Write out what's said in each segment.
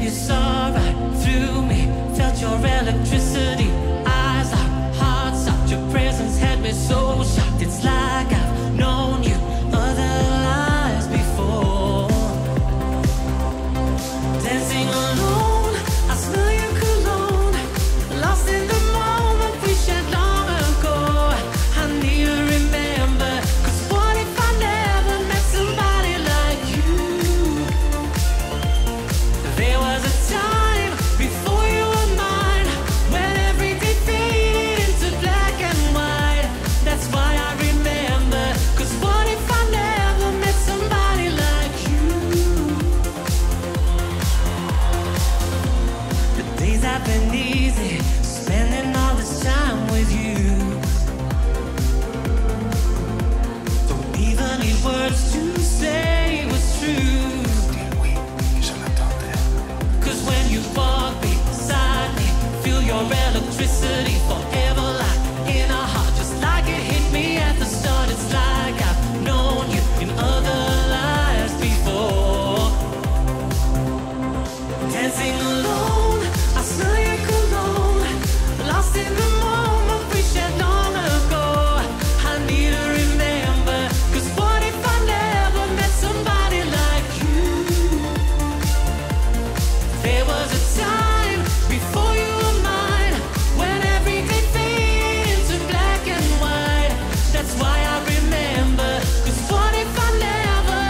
you saw right through me. Felt your electricity, eyes out, hearts out. Your presence had me so shocked. It's like I've known you other lives before. Dancing alone, I smell your cologne. Lost in the moment we shared long ago. I need to remember, 'cause what if I never met somebody like you? There was a time before you were mine, when everything faded into black and white. That's why I remember, 'cause what if I never met somebody like you? The days have been easy, spending all this time with you. Don't even need words to say what's true. Cause when you walk beside me, feel your electricity forever like in our heart. Just like it hit me at the start. It's like I've known you in other lives before. Dancing alone, I smell your cologne. Lost in the moment we shared long ago. I need to remember, 'cause what if I never met somebody like you? There was a time before you were mine, when everything faded into black and white. That's why I remember, 'cause what if I never?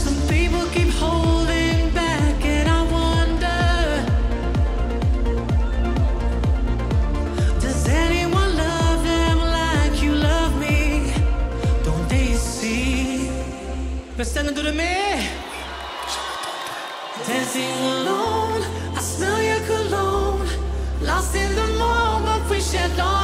Some people keep holding back and I wonder, does anyone love them like you love me? Don't they see? Prestando de me. Dancing alone, I smell your cologne. Lost in the moment we shared long